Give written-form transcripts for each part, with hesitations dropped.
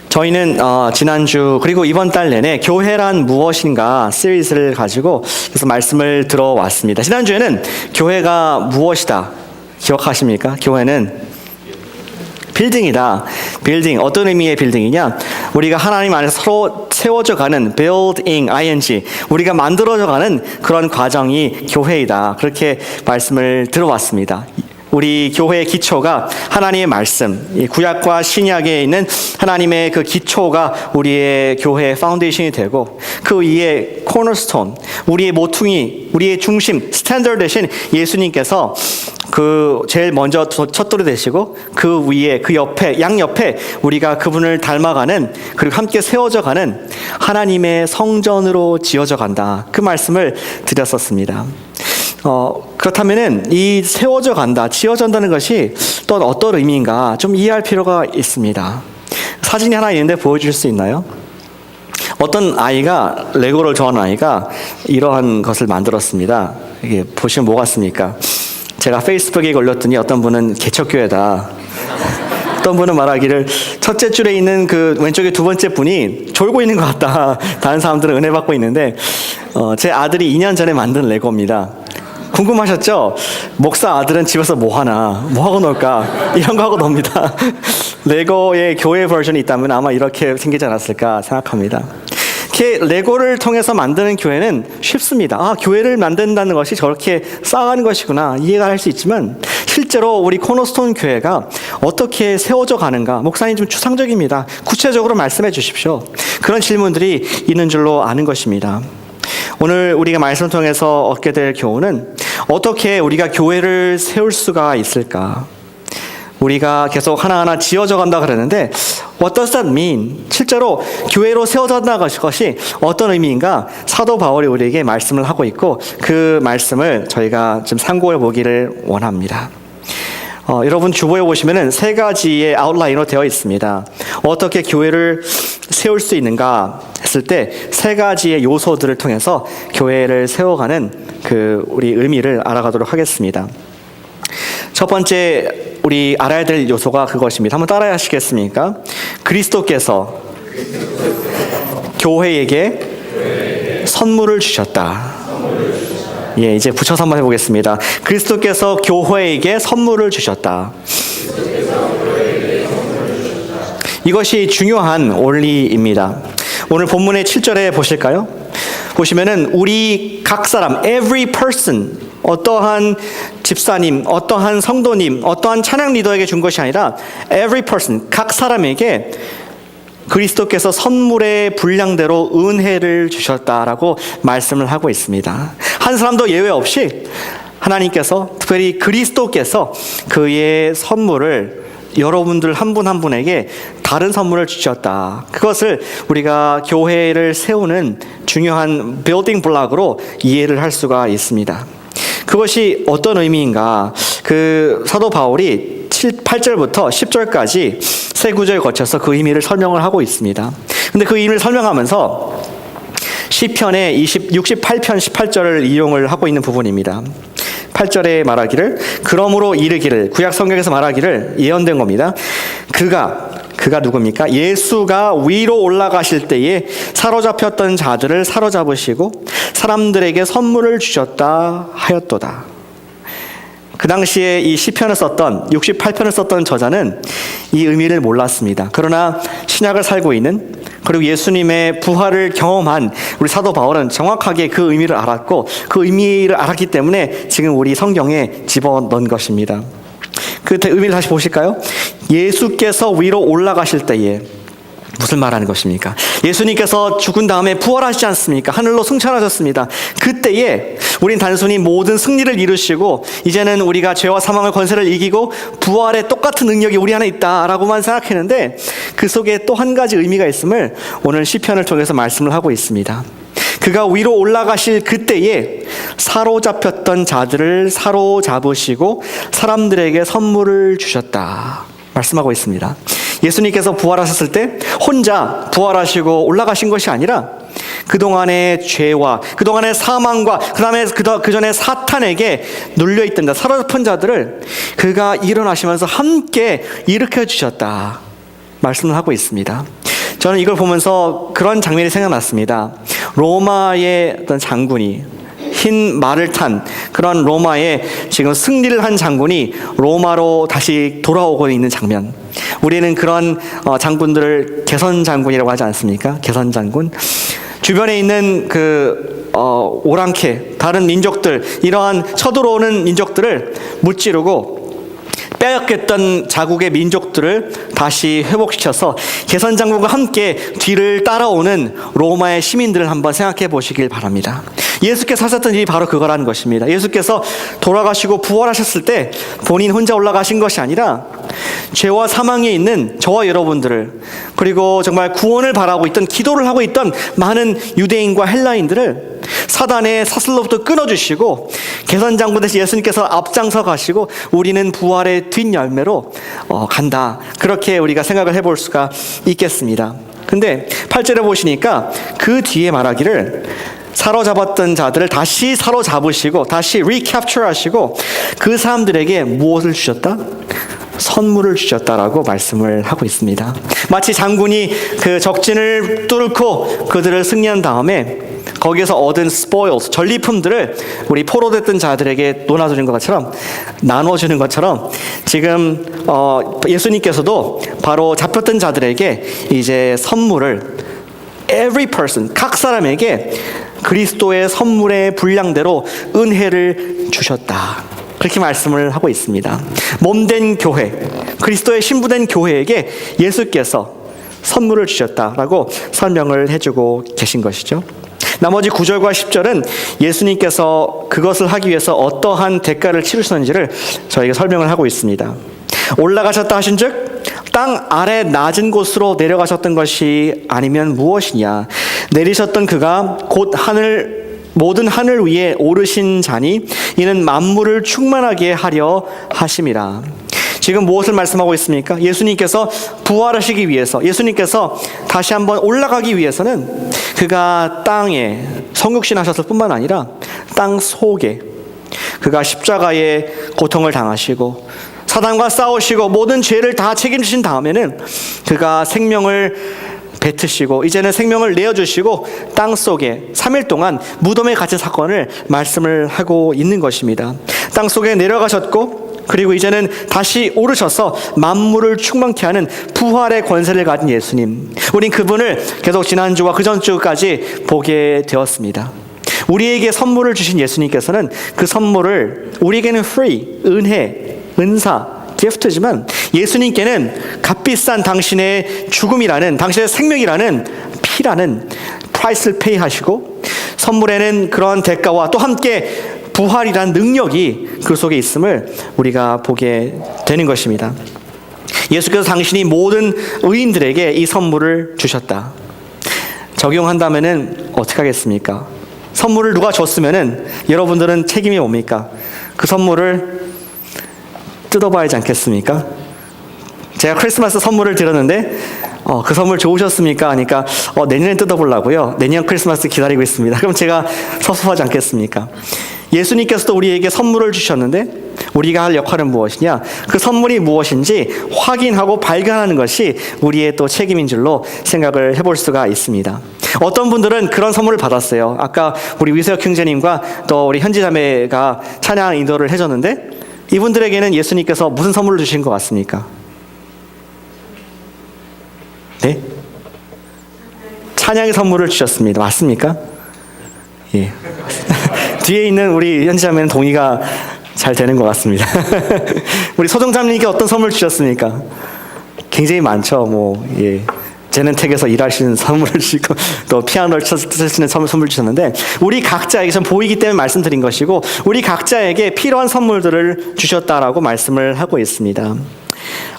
저희는 지난주 그리고 이번 달 내내 교회란 무엇인가 시리즈를 가지고 그래서 말씀을 들어왔습니다. 지난주에는 교회가 무엇이다 기억하십니까? 교회는 빌딩이다. 빌딩, 어떤 의미의 빌딩이냐? 우리가 하나님 안에서 서로 세워져 가는 building, ing, 우리가 만들어져 가는 그런 과정이 교회이다. 그렇게 말씀을 들어왔습니다. 우리 교회의 기초가 하나님의 말씀, 구약과 신약에 있는 하나님의 그 기초가 우리의 교회의 파운데이션이 되고, 그 위에 코너스톤, 우리의 모퉁이, 우리의 중심, 스탠더드 되신 예수님께서 그 제일 먼저 첫돌이 되시고, 그 위에, 그 옆에, 양옆에 우리가 그분을 닮아가는, 그리고 함께 세워져 가는 하나님의 성전으로 지어져 간다. 그 말씀을 드렸었습니다. 그렇다면은 이 세워져 간다, 지어진다는 것이 또 어떤 의미인가 좀 이해할 필요가 있습니다. 사진이 하나 있는데 보여줄 수 있나요? 어떤 아이가, 레고를 좋아하는 아이가 이러한 것을 만들었습니다. 이게 보시면 뭐 같습니까? 제가 페이스북에 올렸더니 어떤 분은 개척교회다, 어떤 분은 말하기를 첫째 줄에 있는 그 왼쪽에 두 번째 분이 졸고 있는 것 같다, 다른 사람들은 은혜 받고 있는데, 제 아들이 2년 전에 만든 레고입니다. 궁금하셨죠? 목사 아들은 집에서 뭐 하나, 뭐 하고 놀까, 이런 거 하고 놉니다. 레고의 교회 버전이 있다면 아마 이렇게 생기지 않았을까 생각합니다. 이렇게 레고를 통해서 만드는 교회는 쉽습니다. 교회를 만든다는 것이 저렇게 쌓아가는 것이구나, 이해가 할 수 있지만, 실제로 우리 코너스톤 교회가 어떻게 세워져 가는가, 목사님 좀 추상적입니다. 구체적으로 말씀해 주십시오. 그런 질문들이 있는 줄로 아는 것입니다. 오늘 우리가 말씀을 통해서 얻게 될 교훈은 어떻게 우리가 교회를 세울 수가 있을까? 우리가 계속 하나하나 지어져 간다 그러는데 What does that mean? 실제로 교회로 세워졌다는 것이 어떤 의미인가? 사도 바울이 우리에게 말씀을 하고 있고, 그 말씀을 저희가 좀 참고해 보기를 원합니다. 여러분 주보에 보시면은 세 가지의 아웃라인으로 되어 있습니다. 어떻게 교회를 세울 수 있는가 했을 때 세 가지의 요소들을 통해서 교회를 세워가는 그 우리 의미를 알아가도록 하겠습니다. 첫 번째 우리 알아야 될 요소가 그것입니다. 한번 따라해 하시겠습니까? 그리스도께서 교회에게 선물을 주셨다. 예, 이제 붙여서 한번 해보겠습니다. 그리스도께서 교회에게 선물을 주셨다. 이것이 중요한 원리입니다. 오늘 본문의 7절에 보실까요? 보시면은 우리 각 사람, every person, 어떠한 집사님, 어떠한 성도님, 어떠한 찬양 리더에게 준 것이 아니라 every person, 각 사람에게 그리스도께서 선물의 분량대로 은혜를 주셨다라고 말씀을 하고 있습니다. 한 사람도 예외 없이 하나님께서, 특별히 그리스도께서 그의 선물을 여러분들 한 분 한 분에게 다른 선물을 주셨다. 그것을 우리가 교회를 세우는 중요한 빌딩 블록으로 이해를 할 수가 있습니다. 그것이 어떤 의미인가? 그 사도 바울이 8절부터 10절까지 세 구절을 거쳐서 그 의미를 설명을 하고 있습니다. 근데 그 의미를 설명하면서 시편의 68편 18절을 이용을 하고 있는 부분입니다. 8절에 말하기를, 그러므로 이르기를, 구약 성경에서 말하기를 예언된 겁니다. 그가 누굽니까? 예수가 위로 올라가실 때에 사로잡혔던 자들을 사로잡으시고 사람들에게 선물을 주셨다 하였도다. 그 당시에 이 시편을 썼던, 68편을 썼던 저자는 이 의미를 몰랐습니다. 그러나 신약을 살고 있는, 그리고 예수님의 부활을 경험한 우리 사도 바울은 정확하게 그 의미를 알았고, 그 의미를 알았기 때문에 지금 우리 성경에 집어넣은 것입니다. 그 의미를 다시 보실까요? 예수께서 위로 올라가실 때에, 무슨 말하는 것입니까? 예수님께서 죽은 다음에 부활하시지 않습니까? 하늘로 승천하셨습니다. 그때에 우린 단순히 모든 승리를 이루시고 이제는 우리가 죄와 사망의 권세를 이기고 부활의 똑같은 능력이 우리 안에 있다라고만 생각했는데, 그 속에 또 한 가지 의미가 있음을 오늘 시편을 통해서 말씀을 하고 있습니다. 그가 위로 올라가실 그때에 사로잡혔던 자들을 사로잡으시고 사람들에게 선물을 주셨다 말씀하고 있습니다. 예수님께서 부활하셨을 때 혼자 부활하시고 올라가신 것이 아니라 그동안의 죄와 그동안의 사망과 그 다음에 그 전에 사탄에게 눌려있던 사로잡힌 자들을 그가 일어나시면서 함께 일으켜 주셨다 말씀을 하고 있습니다. 저는 이걸 보면서 그런 장면이 생각났습니다. 로마의 어떤 장군이, 흰 말을 탄 그런 로마의 지금 승리를 한 장군이 로마로 다시 돌아오고 있는 장면. 우리는 그런 장군들을 개선 장군이라고 하지 않습니까? 개선 장군. 주변에 있는 오랑캐, 다른 민족들, 이러한 쳐들어오는 민족들을 무찌르고 빼앗겼던 자국의 민족들을 다시 회복시켜서 개선 장군과 함께 뒤를 따라오는 로마의 시민들을 한번 생각해 보시길 바랍니다. 예수께서 하셨던 일이 바로 그거라는 것입니다. 예수께서 돌아가시고 부활하셨을 때 본인 혼자 올라가신 것이 아니라 죄와 사망에 있는 저와 여러분들을, 그리고 정말 구원을 바라고 있던, 기도를 하고 있던 많은 유대인과 헬라인들을 사단의 사슬로부터 끊어주시고 개선장군 대신 예수님께서 앞장서 가시고 우리는 부활의 뒷열매로 간다. 그렇게 우리가 생각을 해볼 수가 있겠습니다. 근데 8절에 보시니까 그 뒤에 말하기를 사로잡았던 자들을 다시 사로잡으시고 다시 리캡처 하시고 그 사람들에게 무엇을 주셨다? 선물을 주셨다라고 말씀을 하고 있습니다. 마치 장군이 그 적진을 뚫고 그들을 승리한 다음에 거기에서 얻은 spoils, 전리품들을 우리 포로됐던 자들에게 나눠주는 것처럼 지금 예수님께서도 바로 잡혔던 자들에게 이제 선물을 every person, 각 사람에게 그리스도의 선물의 분량대로 은혜를 주셨다. 그렇게 말씀을 하고 있습니다. 몸된 교회, 그리스도의 신부된 교회에게 예수께서 선물을 주셨다라고 설명을 해주고 계신 것이죠. 나머지 9절과 10절은 예수님께서 그것을 하기 위해서 어떠한 대가를 치르셨는지를 저에게 설명을 하고 있습니다. 올라가셨다 하신즉 땅 아래 낮은 곳으로 내려가셨던 것이 아니면 무엇이냐. 내리셨던 그가 곧 모든 하늘 위에 오르신 자니 이는 만물을 충만하게 하려 하심이라. 지금 무엇을 말씀하고 있습니까? 예수님께서 부활하시기 위해서, 예수님께서 다시 한번 올라가기 위해서는 그가 땅에 성육신 하셨을 뿐만 아니라 땅 속에 그가 십자가의 고통을 당하시고 사단과 싸우시고 모든 죄를 다 책임지신 다음에는 그가 생명을 뱉으시고 이제는 생명을 내어주시고 땅 속에 3일 동안 무덤에 갇힌 사건을 말씀을 하고 있는 것입니다. 땅 속에 내려가셨고 그리고 이제는 다시 오르셔서 만물을 충만케 하는 부활의 권세를 가진 예수님, 우린 그분을 계속 지난주와 그 전주까지 보게 되었습니다. 우리에게 선물을 주신 예수님께서는 그 선물을 우리에게는 free, 은혜, 은사, 기프트지만 예수님께는 값비싼 당신의 죽음이라는, 당신의 생명이라는, 피라는 프라이스를 페이하시고 선물에는 그런 대가와 또 함께 부활이란 능력이 그 속에 있음을 우리가 보게 되는 것입니다. 예수께서 당신이 모든 의인들에게 이 선물을 주셨다. 적용한다면은 어떻게 하겠습니까? 선물을 누가 줬으면은 여러분들은 책임이 뭡니까? 그 선물을 뜯어봐야 하지 않겠습니까? 제가 크리스마스 선물을 드렸는데 그 선물 좋으셨습니까? 하니까 내년에 뜯어보려고요. 내년 크리스마스 기다리고 있습니다. 그럼 제가 섭섭하지 않겠습니까? 예수님께서도 우리에게 선물을 주셨는데 우리가 할 역할은 무엇이냐? 그 선물이 무엇인지 확인하고 발견하는 것이 우리의 또 책임인 줄로 생각을 해볼 수가 있습니다. 어떤 분들은 그런 선물을 받았어요. 아까 우리 위세혁 형제님과 또 우리 현지 자매가 찬양 인도를 해줬는데 이분들에게는 예수님께서 무슨 선물을 주신 것 같습니까? 네? 찬양의 선물을 주셨습니다. 맞습니까? 예. 뒤에 있는 우리 현지자매는 동의가 잘 되는 것 같습니다. 우리 소정자매님께 어떤 선물 주셨습니까? 굉장히 많죠. 제넨텍에서 일하시는 선물을 주시고 또 피아노를 치시는 선물 주셨는데 우리 각자에게 좀 보이기 때문에 말씀드린 것이고 우리 각자에게 필요한 선물들을 주셨다라고 말씀을 하고 있습니다.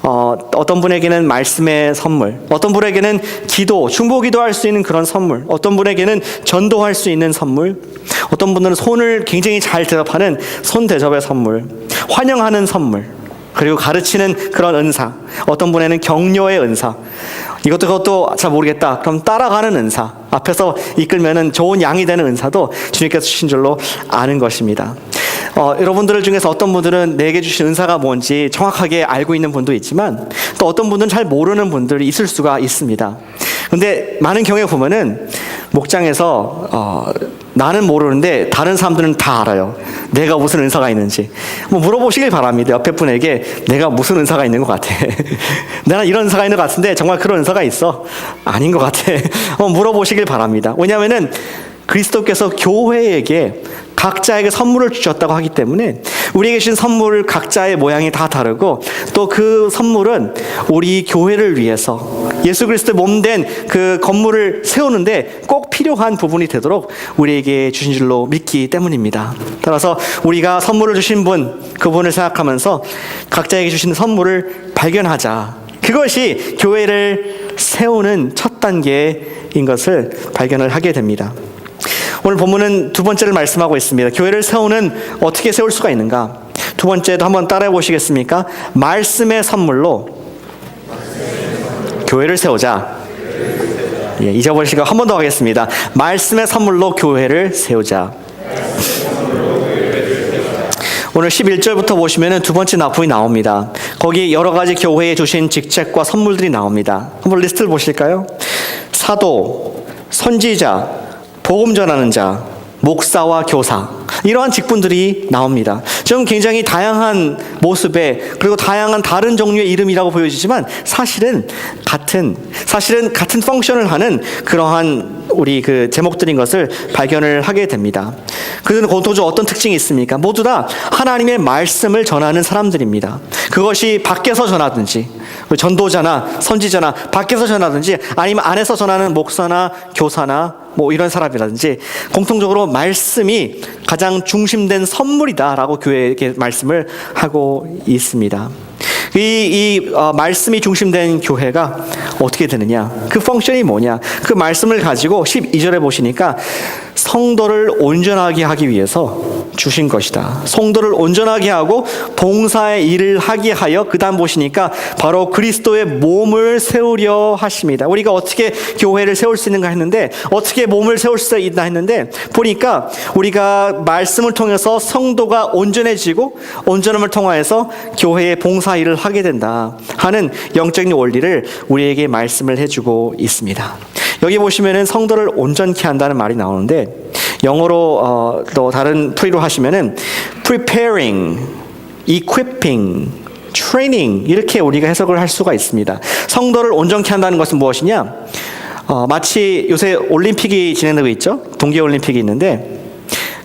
어떤 분에게는 말씀의 선물, 어떤 분에게는 기도, 중보기도할 수 있는 그런 선물, 어떤 분에게는 전도할 수 있는 선물, 어떤 분들은 손을 굉장히 잘 대접하는 손 대접의 선물, 환영하는 선물, 그리고 가르치는 그런 은사, 어떤 분에는 격려의 은사, 그것도 잘 모르겠다. 그럼 따라가는 은사, 앞에서 이끌면은 좋은 양이 되는 은사도 주님께서 주신 줄로 아는 것입니다. 여러분들 중에서 어떤 분들은 내게 주신 은사가 뭔지 정확하게 알고 있는 분도 있지만 또 어떤 분들은 잘 모르는 분들이 있을 수가 있습니다. 근데 많은 경우에 보면은 목장에서 나는 모르는데 다른 사람들은 다 알아요. 내가 무슨 은사가 있는지. 물어보시길 바랍니다. 옆에 분에게 내가 무슨 은사가 있는 것 같아. 나는 이런 은사가 있는 것 같은데 정말 그런 은사가 있어? 아닌 것 같아. 물어보시길 바랍니다. 왜냐하면은 그리스도께서 교회에게 각자에게 선물을 주셨다고 하기 때문에 우리에게 주신 선물 각자의 모양이 다 다르고 또 그 선물은 우리 교회를 위해서 예수 그리스도의 몸된 그 건물을 세우는데 꼭 필요한 부분이 되도록 우리에게 주신 줄로 믿기 때문입니다. 따라서 우리가 선물을 주신 분, 그분을 생각하면서 각자에게 주신 선물을 발견하자. 그것이 교회를 세우는 첫 단계인 것을 발견을 하게 됩니다. 오늘 본문은 두 번째를 말씀하고 있습니다. 교회를 어떻게 세울 수가 있는가? 두 번째도 한번 따라해 보시겠습니까? 말씀의 선물로 교회를 세우자. 잊어버리실 거 한 번 더 하겠습니다. 말씀의 선물로 교회를 세우자. 오늘 11절부터 보시면 두 번째 납품이 나옵니다. 거기 여러 가지 교회에 주신 직책과 선물들이 나옵니다. 한번 리스트를 보실까요? 사도, 선지자, 복음 전하는 자, 목사와 교사, 이러한 직분들이 나옵니다. 좀 굉장히 다양한 모습에 그리고 다양한 다른 종류의 이름이라고 보여지지만 사실은 같은 펑션을 하는 그러한 우리 그 제목들인 것을 발견을 하게 됩니다. 그들은 공통적으로 어떤 특징이 있습니까? 모두 다 하나님의 말씀을 전하는 사람들입니다. 그것이 밖에서 전하든지 전도자나 선지자나 밖에서 전하든지 아니면 안에서 전하는 목사나 교사나 이런 사람이라든지 공통적으로 말씀이 가장 중심된 선물이다라고 교회에게 말씀을 하고 있습니다. 말씀이 중심된 교회가 어떻게 되느냐? 그 펑션이 뭐냐? 그 말씀을 가지고 12절에 보시니까 성도를 온전하게 하기 위해서 주신 것이다. 성도를 온전하게 하고 봉사의 일을 하게 하여 그 다음 보시니까 바로 그리스도의 몸을 세우려 하십니다. 우리가 어떻게 교회를 세울 수 있는가 했는데 어떻게 몸을 세울 수 있나 했는데 보니까 우리가 말씀을 통해서 성도가 온전해지고 온전함을 통하여서 교회의 봉사 일을 하게 된다 하는 영적인 원리를 우리에게 말씀을 해주고 있습니다. 여기 보시면은 성도를 온전케 한다는 말이 나오는데 영어로 또 다른 풀이로 하시면은 preparing, equipping, training 이렇게 우리가 해석을 할 수가 있습니다. 성도를 온전케 한다는 것은 무엇이냐? 마치 요새 올림픽이 진행되고 있죠. 동계올림픽이 있는데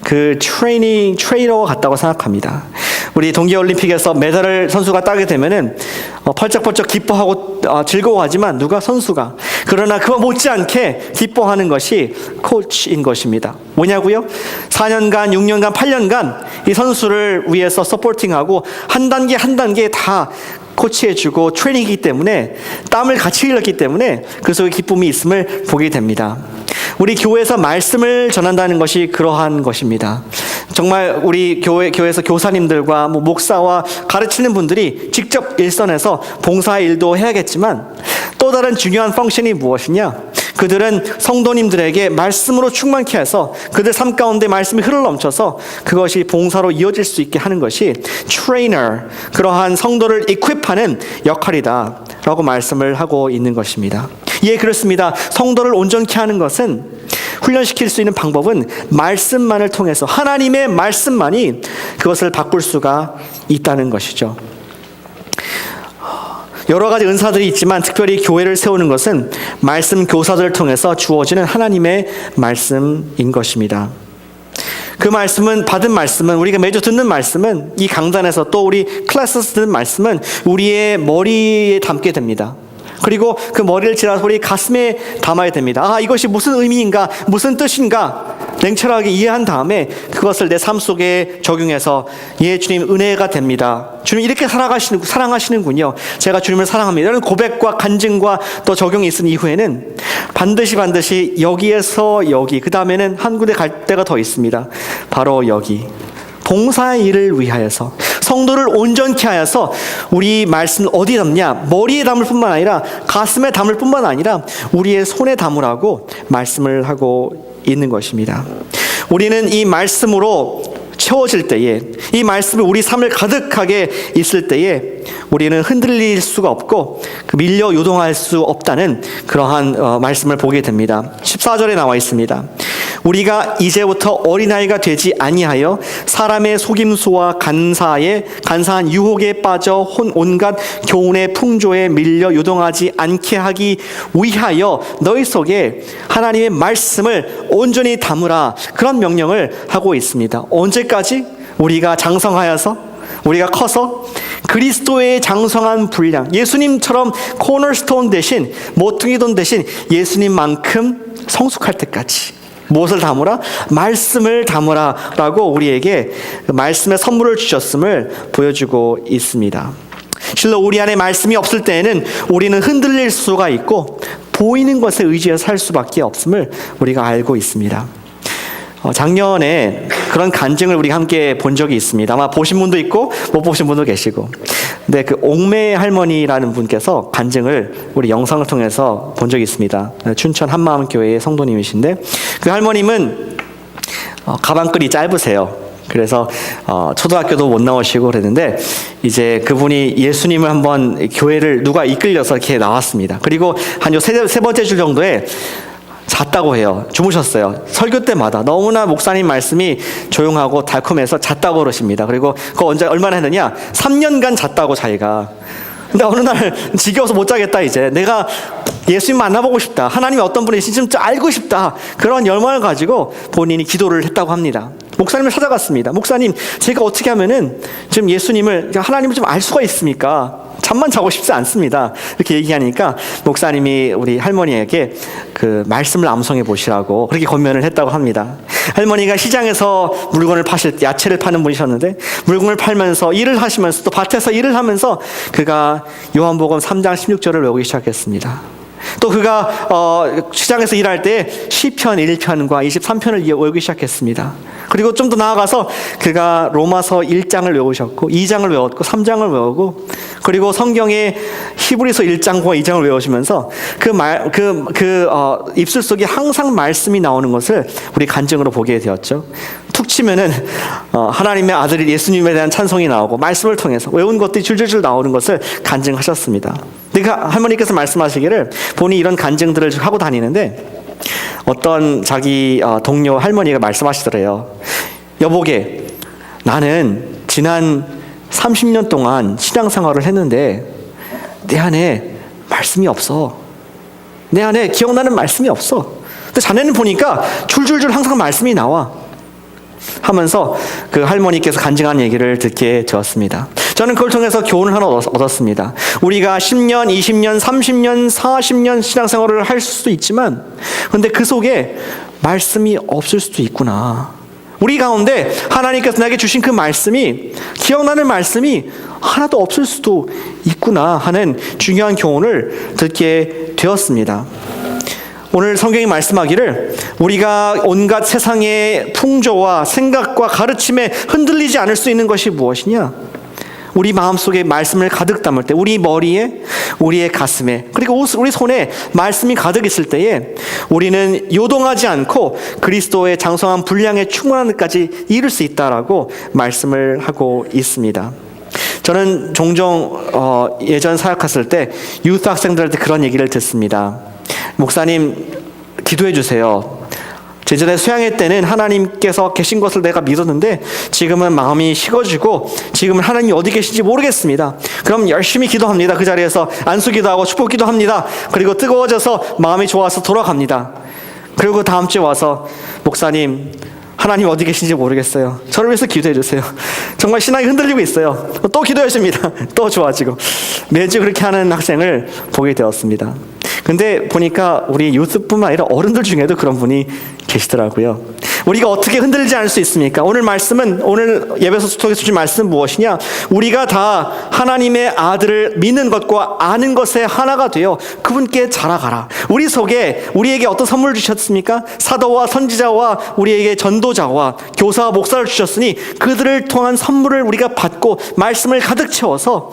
그 트레이너 같다고 생각합니다. 우리 동계올림픽에서 메달을 선수가 따게 되면은 펄쩍펄쩍 기뻐하고 즐거워하지만 누가 선수가 그러나 그와 못지않게 기뻐하는 것이 코치인 것입니다. 뭐냐고요? 4년간, 6년간, 8년간 이 선수를 위해서 서포팅하고 한 단계 한 단계 다 코치해주고 트레이닝이기 때문에 땀을 같이 흘렸기 때문에 그 속에 기쁨이 있음을 보게 됩니다. 우리 교회에서 말씀을 전한다는 것이 그러한 것입니다. 정말 우리 교회에서 교사님들과 목사와 가르치는 분들이 직접 일선에서 봉사의 일도 해야겠지만 또 다른 중요한 펑션이 무엇이냐? 그들은 성도님들에게 말씀으로 충만케 해서 그들 삶 가운데 말씀이 흘러넘쳐서 그것이 봉사로 이어질 수 있게 하는 것이 트레이너, 그러한 성도를 이퀄하는 역할이다 라고 말씀을 하고 있는 것입니다. 예, 그렇습니다. 성도를 온전케 하는 것은 훈련시킬 수 있는 방법은 말씀만을 통해서 하나님의 말씀만이 그것을 바꿀 수가 있다는 것이죠. 여러 가지 은사들이 있지만 특별히 교회를 세우는 것은 말씀 교사들을 통해서 주어지는 하나님의 말씀인 것입니다. 그 말씀은 받은 말씀은 우리가 매주 듣는 말씀은 이 강단에서 또 우리 클래스에서 듣는 말씀은 우리의 머리에 담게 됩니다. 그리고 그 머리를 지나서 우리 가슴에 담아야 됩니다. 이것이 무슨 의미인가, 무슨 뜻인가 냉철하게 이해한 다음에 그것을 내 삶 속에 적용해서 예, 주님 은혜가 됩니다. 주님 이렇게 사랑하시는군요. 제가 주님을 사랑합니다. 이런 고백과 간증과 또 적용이 있은 이후에는 반드시 여기에서 여기, 그 다음에는 한 군데 갈 데가 더 있습니다. 바로 여기. 봉사의 일을 위하여서 성도를 온전케 하여서 우리 말씀을 어디에 담냐? 머리에 담을 뿐만 아니라 가슴에 담을 뿐만 아니라 우리의 손에 담으라고 말씀을 하고 있는 것입니다. 우리는 이 말씀으로 채워질 때에, 이 말씀이 우리 삶을 가득하게 있을 때에 우리는 흔들릴 수가 없고 밀려 요동할 수 없다는 그러한 말씀을 보게 됩니다. 14절에 나와 있습니다. 우리가 이제부터 어린아이가 되지 아니하여 사람의 속임수와 간사한 유혹에 빠져 온갖 교훈의 풍조에 밀려 요동하지 않게 하기 위하여 너희 속에 하나님의 말씀을 온전히 담으라, 그런 명령을 하고 있습니다. 언제까지? 우리가 장성하여서, 우리가 커서 그리스도의 장성한 분량, 예수님처럼 코너스톤 대신, 모퉁이 돈 대신 예수님만큼 성숙할 때까지. 무엇을 담으라? 말씀을 담으라 라고 우리에게 말씀의 선물을 주셨음을 보여주고 있습니다. 실로 우리 안에 말씀이 없을 때에는 우리는 흔들릴 수가 있고 보이는 것에 의지해서 살 수밖에 없음을 우리가 알고 있습니다. 작년에 그런 간증을 우리가 함께 본 적이 있습니다. 아마 보신 분도 있고 못 보신 분도 계시고. 근데 그 옥매 할머니라는 분께서 간증을 우리 영상을 통해서 본 적이 있습니다. 춘천 한마음교회의 성도님이신데, 그 할머님은 가방끈이 짧으세요. 그래서 초등학교도 못 나오시고 그랬는데, 이제 그분이 예수님을 한번 교회를 누가 이끌려서 이렇게 나왔습니다. 그리고 한 세 번째 주 정도에 잤다고 해요. 주무셨어요. 설교 때마다 너무나 목사님 말씀이 조용하고 달콤해서 잤다고 그러십니다. 그리고 그거 언제 얼마나 했느냐? 3년간 잤다고 자기가. 근데 어느 날 지겨워서 못 자겠다, 이제 내가 예수님 만나보고 싶다, 하나님이 어떤 분이신지 좀 알고 싶다, 그런 열망을 가지고 본인이 기도를 했다고 합니다. 목사님을 찾아갔습니다. 목사님, 제가 어떻게 하면은 지금 예수님을, 하나님을 좀 알 수가 있습니까? 잠만 자고 싶지 않습니다. 이렇게 얘기하니까 목사님이 우리 할머니에게 그 말씀을 암송해 보시라고 그렇게 권면을 했다고 합니다. 할머니가 시장에서 물건을 파실 때, 야채를 파는 분이셨는데, 물건을 팔면서 일을 하시면서 또 밭에서 일을 하면서 그가 요한복음 3장 16절을 외우기 시작했습니다. 또 그가 시장에서 일할 때 시편 1편과 23편을 외우기 시작했습니다. 그리고 좀 더 나아가서 그가 로마서 1장을 외우셨고 2장을 외웠고 3장을 외우고, 그리고 성경의 히브리서 1장과 2장을 외우시면서 입술 속에 항상 말씀이 나오는 것을 우리 간증으로 보게 되었죠. 툭 치면은 하나님의 아들이 예수님에 대한 찬송이 나오고 말씀을 통해서 외운 것들이 줄줄줄 나오는 것을 간증하셨습니다. 그러니까 할머니께서 말씀하시기를, 본인이 이런 간증들을 하고 다니는데 어떤 자기 동료 할머니가 말씀하시더래요. 여보게, 나는 지난 30년 동안 신앙생활을 했는데 내 안에 말씀이 없어. 내 안에 기억나는 말씀이 없어. 근데 자네는 보니까 줄줄줄 항상 말씀이 나와 하면서 그 할머니께서 간증한 얘기를 듣게 되었습니다. 저는 그걸 통해서 교훈을 하나 얻었습니다. 우리가 10년, 20년, 30년, 40년 신앙생활을 할 수도 있지만, 근데 그 속에 말씀이 없을 수도 있구나. 우리 가운데 하나님께서 나에게 주신 그 말씀이, 기억나는 말씀이 하나도 없을 수도 있구나 하는 중요한 교훈을 듣게 되었습니다. 오늘 성경이 말씀하기를, 우리가 온갖 세상의 풍조와 생각과 가르침에 흔들리지 않을 수 있는 것이 무엇이냐? 우리 마음속에 말씀을 가득 담을 때, 우리 머리에, 우리의 가슴에, 그리고 우리 손에 말씀이 가득 있을 때에 우리는 요동하지 않고 그리스도의 장성한 분량에 충만한 데까지 이룰 수 있다라고 말씀을 하고 있습니다. 저는 종종 예전 사역했을 때 유스 학생들한테 그런 얘기를 듣습니다. 목사님, 기도해 주세요. 제전에 수양회 때는 하나님께서 계신 것을 내가 믿었는데 지금은 마음이 식어지고 지금은 하나님이 어디 계신지 모르겠습니다. 그럼 열심히 기도합니다. 그 자리에서 안수기도하고 축복기도 합니다. 그리고 뜨거워져서 마음이 좋아서 돌아갑니다. 그리고 다음 주에 와서, 목사님, 하나님 어디 계신지 모르겠어요. 저를 위해서 기도해 주세요. 정말 신앙이 흔들리고 있어요. 또 기도해 줍니다. 또 좋아지고. 매주 그렇게 하는 학생을 보게 되었습니다. 근데 보니까 우리 유스뿐만 아니라 어른들 중에도 그런 분이 계시더라고요. 우리가 어떻게 흔들리지 않을 수 있습니까? 오늘 말씀은, 오늘 예배소 통해서 주신 말씀은 무엇이냐? 우리가 다 하나님의 아들을 믿는 것과 아는 것에 하나가 되어 그분께 자라가라. 우리 속에 우리에게 어떤 선물을 주셨습니까? 사도와 선지자와 우리에게 전도자와 교사와 목사를 주셨으니 그들을 통한 선물을 우리가 받고 말씀을 가득 채워서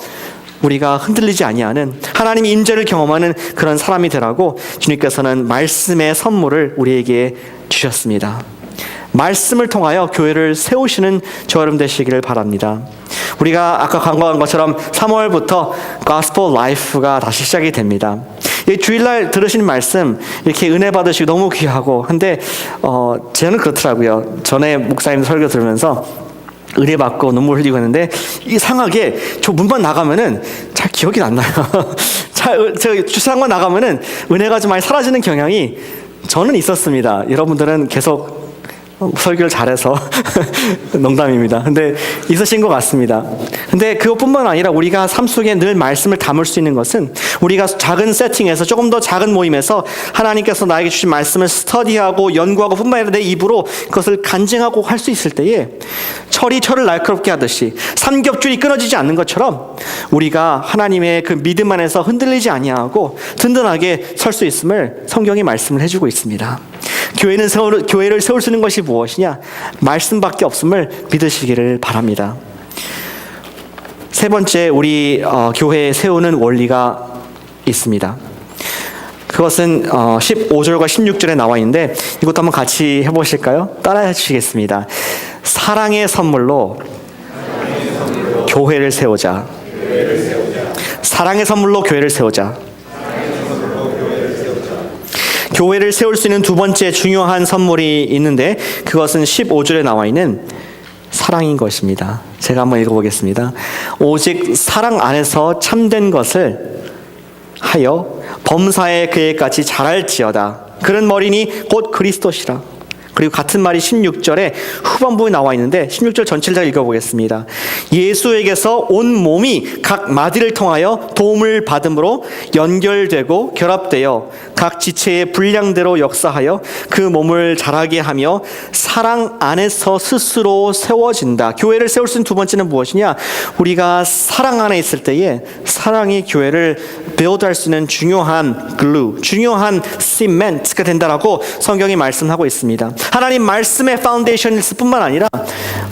우리가 흔들리지 아니하는, 하나님의 임재를 경험하는 그런 사람이 되라고 주님께서는 말씀의 선물을 우리에게 주셨습니다. 말씀을 통하여 교회를 세우시는 저 여러분 되시기를 바랍니다. 우리가 아까 간구한 것처럼 3월부터 Gospel Life가 다시 시작이 됩니다. 이 주일날 들으신 말씀 이렇게 은혜 받으시고 너무 귀하고 한데 저는 그렇더라고요. 전에 목사님 설교 들으면서 은혜 받고 눈물 흘리고 했는데 이상하게 저 문만 나가면은 잘 기억이 안 나요. 저 주상만 나가면은 은혜가 좀 많이 사라지는 경향이 저는 있었습니다. 여러분들은 계속 설교를 잘해서 농담입니다. 근데 있으신 것 같습니다. 근데 그것뿐만 아니라 우리가 삶 속에 늘 말씀을 담을 수 있는 것은 우리가 작은 세팅에서 조금 더 작은 모임에서 하나님께서 나에게 주신 말씀을 스터디하고 연구하고 뿐만 아니라 내 입으로 그것을 간증하고 할 수 있을 때에 철이 철을 날카롭게 하듯이 삼겹줄이 끊어지지 않는 것처럼 우리가 하나님의 그 믿음 안에서 흔들리지 아니하고 든든하게 설 수 있음을 성경이 말씀을 해주고 있습니다. 교회를 세울 수 있는 것이 무엇이냐? 말씀밖에 없음을 믿으시기를 바랍니다. 세 번째, 우리 교회에 세우는 원리가 있습니다. 그것은 15절과 16절에 나와 있는데 이것도 한번 같이 해보실까요? 따라해 주시겠습니다. 사랑의 선물로 교회를 세우자. 사랑의 선물로 교회를 세우자. 교회를 세울 수 있는 두 번째 중요한 선물이 있는데 그것은 15절에 나와 있는 사랑인 것입니다. 제가 한번 읽어보겠습니다. 오직 사랑 안에서 참된 것을 하여 범사의 계획같이 자랄지어다. 그런 머리니 곧 그리스도시라. 그리고 같은 말이 16절에 후반부에 나와 있는데 16절 전체를 다 읽어보겠습니다. 예수에게서 온 몸이 각 마디를 통하여 도움을 받음으로 연결되고 결합되어 각 지체의 분량대로 역사하여 그 몸을 자라게 하며 사랑 안에서 스스로 세워진다. 교회를 세울 수 있는 두 번째는 무엇이냐? 우리가 사랑 안에 있을 때에 사랑이 교회를 build할 수 있는 중요한 glue, 중요한 cement가 된다라고 성경이 말씀하고 있습니다. 하나님 말씀의 파운데이션일 뿐만 아니라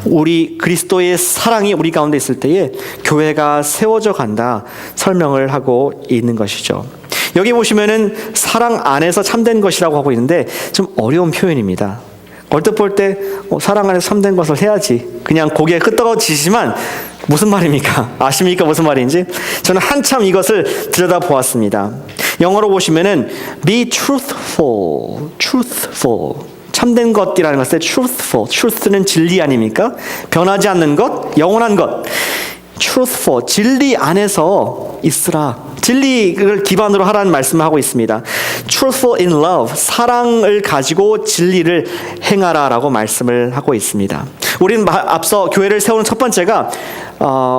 우리 그리스도의 사랑이 우리 가운데 있을 때에 교회가 세워져 간다 설명을 하고 있는 것이죠. 여기 보시면은 사랑 안에서 참된 것이라고 하고 있는데 좀 어려운 표현입니다. 얼뜻 볼 때 사랑 안에서 참된 것을 해야지 그냥 고개 끄덕여지지만 무슨 말입니까? 아십니까? 무슨 말인지? 저는 한참 이것을 들여다보았습니다. 영어로 보시면은 be truthful. 참된 것이라는 것은 truthful. truth는 진리 아닙니까? 변하지 않는 것, 영원한 것. truthful, 진리 안에서 있으라. 진리를 기반으로 하라는 말씀을 하고 있습니다. truthful in love, 사랑을 가지고 진리를 행하라라고 말씀을 하고 있습니다. 우리는 앞서 교회를 세우는 첫 번째가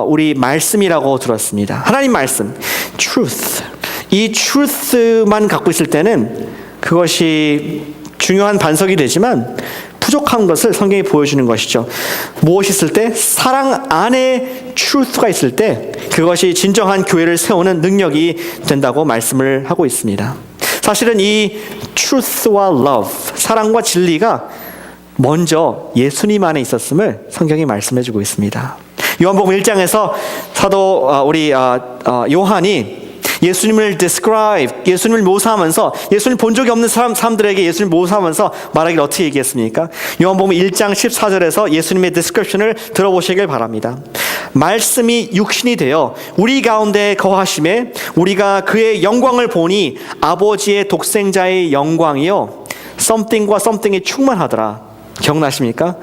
우리 말씀이라고 들었습니다. 하나님 말씀, truth. 이 truth만 갖고 있을 때는 그것이 중요한 반석이 되지만 부족한 것을 성경이 보여주는 것이죠. 무엇이 있을 때? 사랑 안에 truth가 있을 때 그것이 진정한 교회를 세우는 능력이 된다고 말씀을 하고 있습니다. 사실은 이 truth와 love, 사랑과 진리가 먼저 예수님 안에 있었음을 성경이 말씀해주고 있습니다. 요한복음 1장에서 사도 요한이 예수님을 describe, 예수님을 묘사하면서 예수님 본 적이 없는 사람들에게 예수님을 묘사하면서 말하기를 어떻게 얘기했습니까? 요한복음 1장 14절에서 예수님의 description을 들어보시길 바랍니다. 말씀이 육신이 되어 우리 가운데 거하심에 우리가 그의 영광을 보니 아버지의 독생자의 영광이요 something과 something이 충만하더라. 기억나십니까?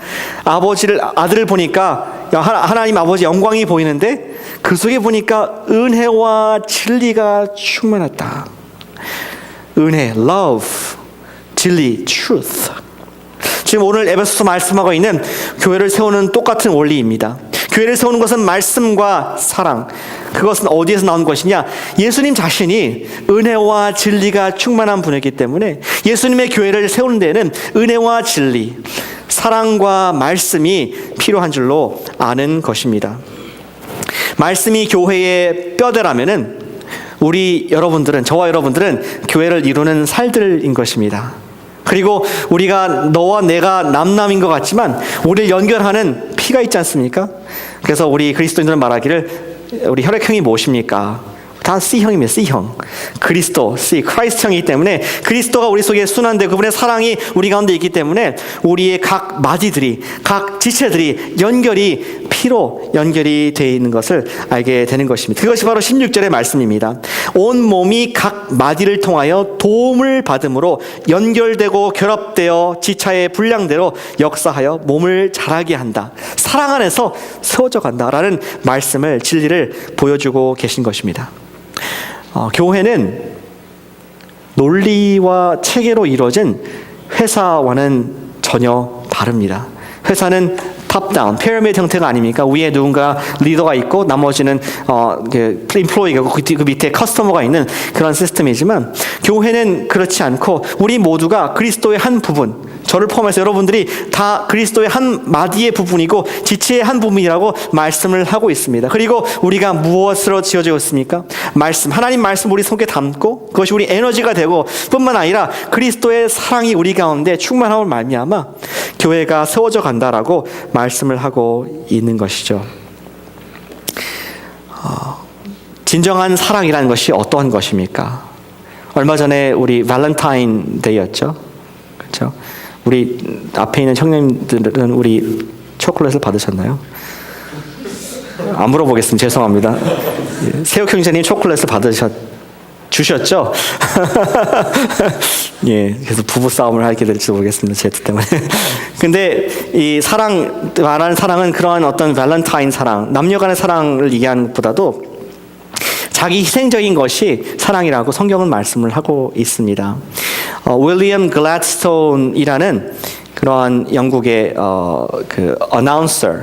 아들을 보니까 하나님 아버지 영광이 보이는데 그 속에 보니까 은혜와 진리가 충만했다. 은혜, love, 진리, truth. 지금 오늘 에베소서 말씀하고 있는 교회를 세우는 똑같은 원리입니다. 교회를 세우는 것은 말씀과 사랑. 그것은 어디에서 나온 것이냐? 예수님 자신이 은혜와 진리가 충만한 분이기 때문에 예수님의 교회를 세우는 데에는 은혜와 진리, 사랑과 말씀이 필요한 줄로 아는 것입니다. 말씀이 교회의 뼈대라면은 여러분들은, 저와 여러분들은 교회를 이루는 살들인 것입니다. 그리고 우리가 너와 내가 남남인 것 같지만 우리를 연결하는 피가 있지 않습니까? 그래서 우리 그리스도인들은 말하기를 우리 혈액형이 무엇입니까? 다 C형입니다. C형. 그리스도, 크라이스트형이기 때문에 그리스도가 우리 속에 순환되 그분의 사랑이 우리 가운데 있기 때문에 우리의 각 마디들이, 각 지체들이 피로 연결이 되어 있는 것을 알게 되는 것입니다. 그것이 바로 16절의 말씀입니다. 온 몸이 각 마디를 통하여 도움을 받음으로 연결되고 결합되어 지차의 분량대로 역사하여 몸을 자라게 한다. 사랑 안에서 세워져 간다라는 말씀을, 진리를 보여주고 계신 것입니다. 교회는 논리와 체계로 이루어진 회사와는 전혀 다릅니다. 회사는 탑다운, 피라미드 형태가 아닙니까? 위에 누군가 리더가 있고 나머지는 인플로이가 그 밑에 커스터머가 있는 그런 시스템이지만, 교회는 그렇지 않고 우리 모두가 그리스도의 한 부분, 저를 포함해서 여러분들이 다 그리스도의 한 마디의 부분이고 지체의 한 부분이라고 말씀을 하고 있습니다. 그리고 우리가 무엇으로 지어져 있습니까? 말씀, 하나님 말씀 우리 속에 담고 그것이 우리 에너지가 되고 뿐만 아니라 그리스도의 사랑이 우리 가운데 충만함을 말미암아 교회가 세워져 간다라고 말씀을 하고 있는 것이죠. 진정한 사랑이라는 것이 어떠한 것입니까? 얼마 전에 우리 발렌타인데이였죠. 그렇죠? 우리 앞에 있는 형님들은 우리 초콜릿을 받으셨나요? 안 물어보겠습니다. 죄송합니다. 세욱 형제님 초콜릿을 주셨죠? 예, 그래서 부부 싸움을 하게 될지도 모르겠습니다. 제 뜻 때문에. 근데 이 말하는 사랑은 그러한 어떤 발렌타인 사랑, 남녀 간의 사랑을 얘기하는 것보다도 자기 희생적인 것이 사랑이라고 성경은 말씀을 하고 있습니다. 윌리엄 글래드스톤이라는 그러한 영국의 그 어나운서,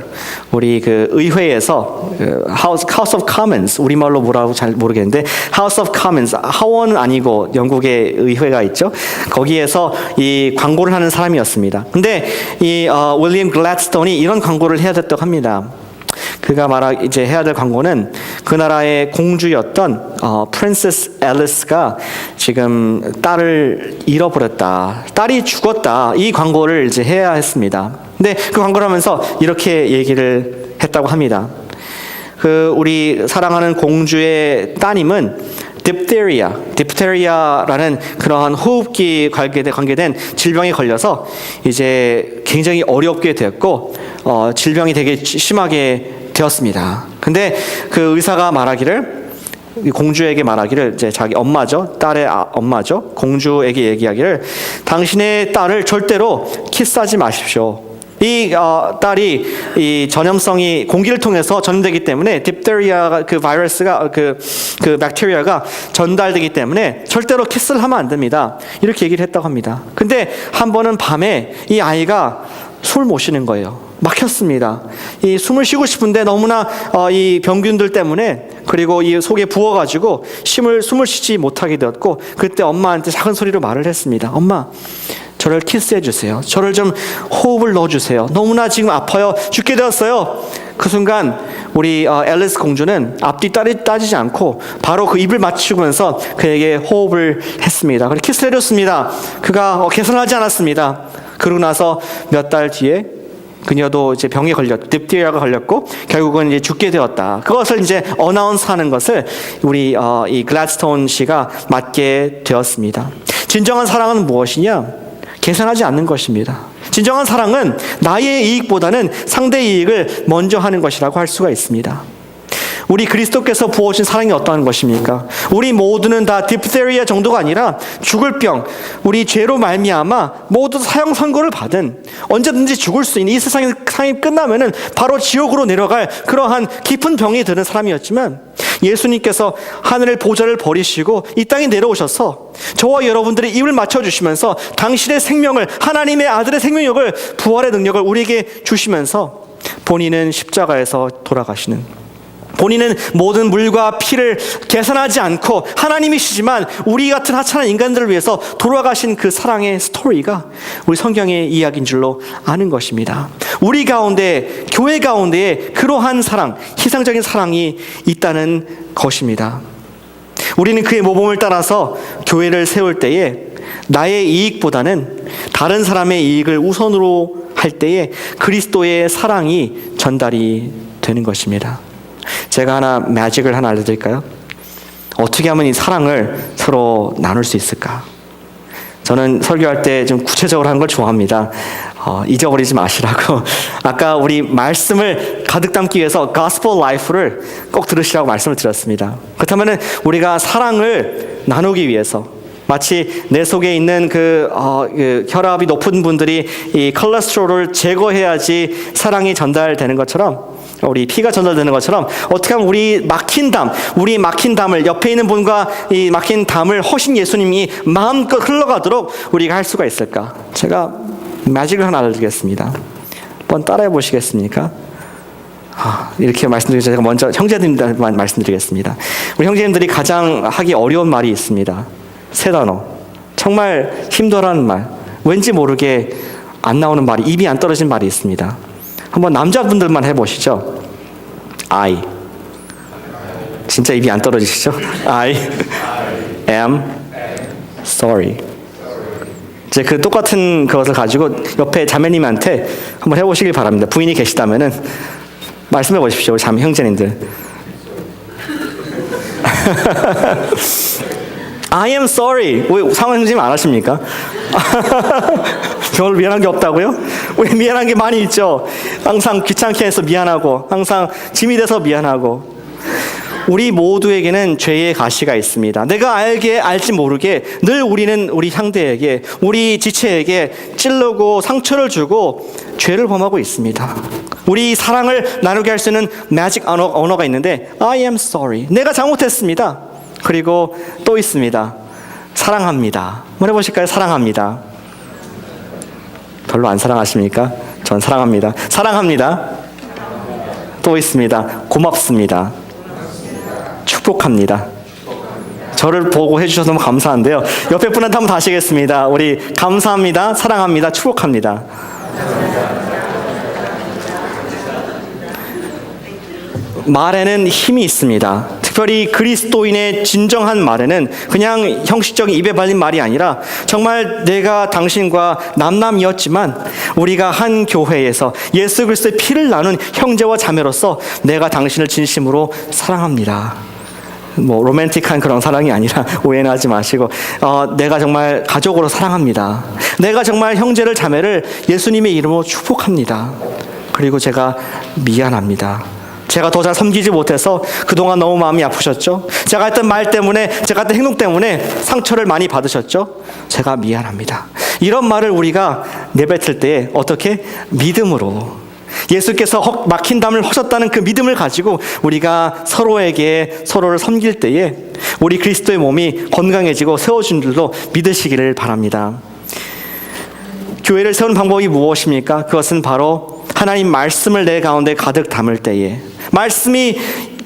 우리 그 의회에서 House of Commons, 우리말로 뭐라고 잘 모르겠는데 House of Commons, 하원은 아니고 영국의 의회가 있죠. 거기에서 이 광고를 하는 사람이었습니다. 근데 이 윌리엄 글래드스톤이 이런 광고를 해야 됐다고 합니다. 그가 이제 해야 될 광고는 그 나라의 공주였던 프린세스 앨리스가 지금 딸을 잃어버렸다, 딸이 죽었다, 이 광고를 이제 해야 했습니다. 근데 그 광고를 하면서 이렇게 얘기를 했다고 합니다. 우리 사랑하는 공주의 따님은 디프테리아라는 그러한 호흡기 관계된 질병에 걸려서 이제 굉장히 어렵게 되었고 질병이 되게 심하게 되었습니다. 근데 그 의사가 공주에게 말하기를, 이제 자기 엄마죠, 딸의 엄마죠, 공주에게 얘기하기를, 당신의 딸을 절대로 키스하지 마십시오. 이 딸이 이 전염성이 공기를 통해서 전염되기 때문에 디프테리아가 그 바이러스가 그 박테리아가 전달되기 때문에 절대로 키스를 하면 안 됩니다. 이렇게 얘기를 했다고 합니다. 근데 한 번은 밤에 이 아이가 숨을 못 쉬는 거예요. 막혔습니다. 이 숨을 쉬고 싶은데 너무나 이 병균들 때문에, 그리고 이 속에 부어가지고 숨을 쉬지 못하게 되었고, 그때 엄마한테 작은 소리로 말을 했습니다. 엄마, 저를 키스해 주세요. 저를 좀 호흡을 넣어주세요. 너무나 지금 아파요. 죽게 되었어요. 그 순간 우리 앨리스 공주는 앞뒤 따지지 않고 바로 그 입을 맞추면서 그에게 호흡을 했습니다. 그리고 키스를 해줬습니다. 그가 개선하지 않았습니다. 그러고 나서 몇 달 뒤에 그녀도 이제 병에 디프테리아가 걸렸고 결국은 이제 죽게 되었다. 그것을 이제 어나운스하는 것을 우리 이 글래드스톤 씨가 맡게 되었습니다. 진정한 사랑은 무엇이냐? 계산하지 않는 것입니다. 진정한 사랑은 나의 이익보다는 상대의 이익을 먼저 하는 것이라고 할 수가 있습니다. 우리 그리스도께서 부어주신 사랑이 어떠한 것입니까? 우리 모두는 다 디프테리아 정도가 아니라 죽을 병, 우리 죄로 말미암아 모두 사형 선고를 받은, 언제든지 죽을 수 있는, 이 세상이 끝나면은 바로 지옥으로 내려갈 그러한 깊은 병이 드는 사람이었지만, 예수님께서 하늘의 보좌를 버리시고 이 땅에 내려오셔서 저와 여러분들의 입을 맞춰주시면서 당신의 생명을, 하나님의 아들의 생명력을, 부활의 능력을 우리에게 주시면서 본인은 십자가에서 돌아가시는, 본인은 모든 물과 피를 계산하지 않고 하나님이시지만 우리 같은 하찮은 인간들을 위해서 돌아가신 그 사랑의 스토리가 우리 성경의 이야기인 줄로 아는 것입니다. 우리 가운데, 교회 가운데에 그러한 사랑, 희생적인 사랑이 있다는 것입니다. 우리는 그의 모범을 따라서 교회를 세울 때에 나의 이익보다는 다른 사람의 이익을 우선으로 할 때에 그리스도의 사랑이 전달이 되는 것입니다. 제가 매직을 하나 알려드릴까요? 어떻게 하면 이 사랑을 서로 나눌 수 있을까? 저는 설교할 때 좀 구체적으로 하는 걸 좋아합니다. 잊어버리지 마시라고. 아까 우리 말씀을 가득 담기 위해서 gospel life를 꼭 들으시라고 말씀을 드렸습니다. 그렇다면 우리가 사랑을 나누기 위해서 마치 내 속에 있는 그 혈압이 높은 분들이 이 콜레스테롤을 제거해야지 사랑이 전달되는 것처럼, 우리 피가 전달되는 것처럼, 어떻게 하면 우리 막힌 담을 옆에 있는 분과 이 막힌 담을 허신 예수님이 마음껏 흘러가도록 우리가 할 수가 있을까? 제가 매직을 하나 알려드리겠습니다. 한번 따라해 보시겠습니까? 이렇게 말씀드리기 전에 제가 먼저 형제님들만 말씀드리겠습니다. 우리 형제님들이 가장 하기 어려운 말이 있습니다. 세 단어. 정말 힘들어하는 말. 왠지 모르게 안 나오는 말이, 입이 안 떨어진 말이 있습니다. 한번 남자분들만 해보시죠. I. 진짜 입이 안 떨어지시죠? I am sorry. 이제 그 똑같은 그것을 가지고 옆에 자매님한테 한번 해보시길 바랍니다. 부인이 계시다면은 말씀해 보십시오. 우리 자매 형제님들. I am sorry. 왜 상황님 안 하십니까? 저를 미안한 게 없다고요? 왜 미안한 게 많이 있죠. 항상 귀찮게 해서 미안하고, 항상 짐이 돼서 미안하고. 우리 모두에게는 죄의 가시가 있습니다. 내가 알지 모르게 늘 우리는 우리 상대에게, 우리 지체에게 찔르고 상처를 주고 죄를 범하고 있습니다. 우리 사랑을 나누게 할 수 있는 매직 언어가 있는데 I am sorry. 내가 잘못했습니다. 그리고 또 있습니다. 사랑합니다. 한번 해보실까요? 사랑합니다. 별로 안 사랑하십니까? 전 사랑합니다. 사랑합니다. 또 있습니다. 고맙습니다. 축복합니다. 저를 보고 해주셔서 너무 감사한데요. 옆에 분한테 한번 다시 하겠습니다. 우리 감사합니다. 사랑합니다. 축복합니다. 말에는 힘이 있습니다. 특별히 그리스도인의 진정한 말에는 그냥 형식적인 입에 발린 말이 아니라 정말 내가 당신과 남남이었지만 우리가 한 교회에서 예수 그리스도의 피를 나눈 형제와 자매로서 내가 당신을 진심으로 사랑합니다. 뭐 로맨틱한 그런 사랑이 아니라 오해는 하지 마시고 내가 정말 가족으로 사랑합니다. 내가 정말 형제를 자매를 예수님의 이름으로 축복합니다. 그리고 제가 미안합니다. 제가 더 잘 섬기지 못해서 그동안 너무 마음이 아프셨죠? 제가 했던 말 때문에, 제가 했던 행동 때문에 상처를 많이 받으셨죠? 제가 미안합니다. 이런 말을 우리가 내뱉을 때 어떻게? 믿음으로. 예수께서 막힌 담을 허셨다는 그 믿음을 가지고 우리가 서로를 섬길 때에 우리 그리스도의 몸이 건강해지고 세워진 줄로 믿으시기를 바랍니다. 교회를 세우는 방법이 무엇입니까? 그것은 바로 하나님 말씀을 내 가운데 가득 담을 때에 말씀이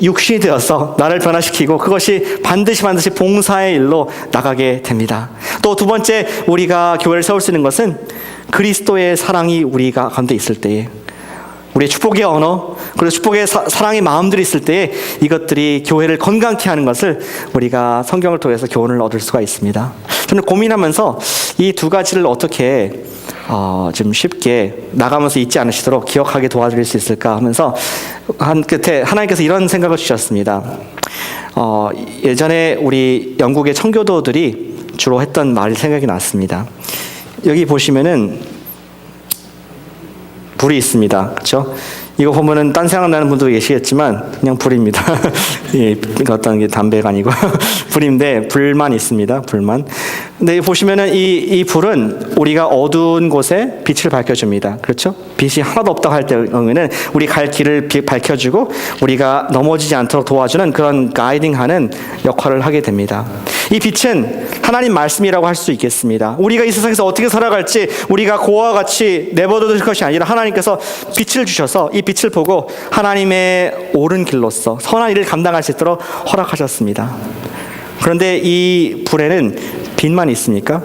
육신이 되어서 나를 변화시키고 그것이 반드시 봉사의 일로 나가게 됩니다. 또 두 번째, 우리가 교회를 세울 수 있는 것은 그리스도의 사랑이 우리가 가운데 있을 때에, 우리의 축복의 언어, 그리고 축복의 사랑의 마음들이 있을 때에 이것들이 교회를 건강케 하는 것을 우리가 성경을 통해서 교훈을 얻을 수가 있습니다. 저는 고민하면서 이 두 가지를 어떻게 좀 쉽게 나가면서 잊지 않으시도록 기억하게 도와드릴 수 있을까 하면서 한 끝에 하나님께서 이런 생각을 주셨습니다. 예전에 우리 영국의 청교도들이 주로 했던 말이 생각이 났습니다. 여기 보시면은 불이 있습니다. 그렇죠? 이거 보면은 딴 생각나는 분도 계시겠지만 그냥 불입니다. 예, 어떤 게 담배가 아니고 불인데 불만 있습니다. 불만. 근데 보시면은 이 불은 우리가 어두운 곳에 빛을 밝혀줍니다. 그렇죠? 빛이 하나도 없다고 할 때에는 우리 갈 길을 밝혀주고 우리가 넘어지지 않도록 도와주는 그런 가이딩하는 역할을 하게 됩니다. 이 빛은 하나님 말씀이라고 할 수 있겠습니다. 우리가 이 세상에서 어떻게 살아갈지 우리가 고와 같이 내버려둘 것이 아니라 하나님께서 빛을 주셔서 이 빛을 보고 하나님의 옳은 길로서 선한 일을 감당할 수 있도록 허락하셨습니다. 그런데 이 불에는 빛만 있습니까?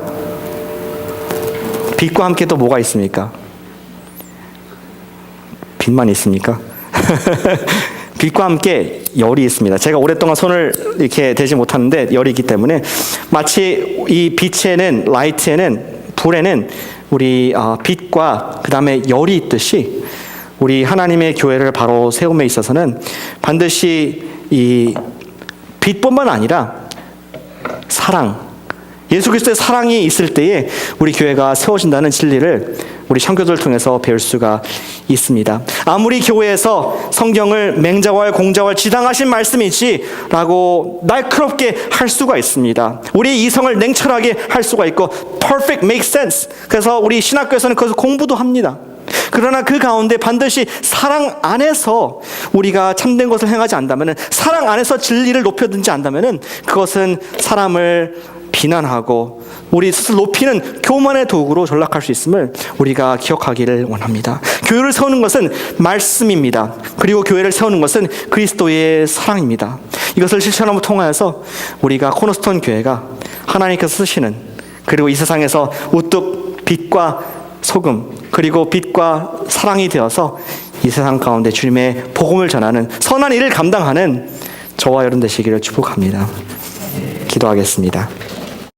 빛과 함께 또 뭐가 있습니까? 빛만 있습니까? 빛과 함께 열이 있습니다. 제가 오랫동안 손을 이렇게 대지 못하는데 열이 있기 때문에 마치 이 빛에는, 라이트에는, 불에는 우리 빛과 그 다음에 열이 있듯이 우리 하나님의 교회를 바로 세움에 있어서는 반드시 이 빛뿐만 아니라 사랑, 예수 그리스도의 사랑이 있을 때에 우리 교회가 세워진다는 진리를 우리 청교도를 통해서 배울 수가 있습니다. 아무리 교회에서 성경을 맹자왈 공자왈 지당하신 말씀이지라고 날카롭게 할 수가 있습니다. 우리의 이성을 냉철하게 할 수가 있고 perfect make sense. 그래서 우리 신학교에서는 그것을 공부도 합니다. 그러나 그 가운데 반드시 사랑 안에서 우리가 참된 것을 행하지 않다면, 사랑 안에서 진리를 높여든지 않다면 그것은 사람을 비난하고 우리 스스로 높이는 교만의 도구로 전락할 수 있음을 우리가 기억하기를 원합니다. 교회를 세우는 것은 말씀입니다. 그리고 교회를 세우는 것은 그리스도의 사랑입니다. 이것을 실천함을 통하여서 우리가 코너스톤 교회가 하나님께서 쓰시는, 그리고 이 세상에서 우뚝 빛과 소금, 그리고 빛과 사랑이 되어서 이 세상 가운데 주님의 복음을 전하는 선한 일을 감당하는 저와 여러분 되시기를 축복합니다. 기도하겠습니다.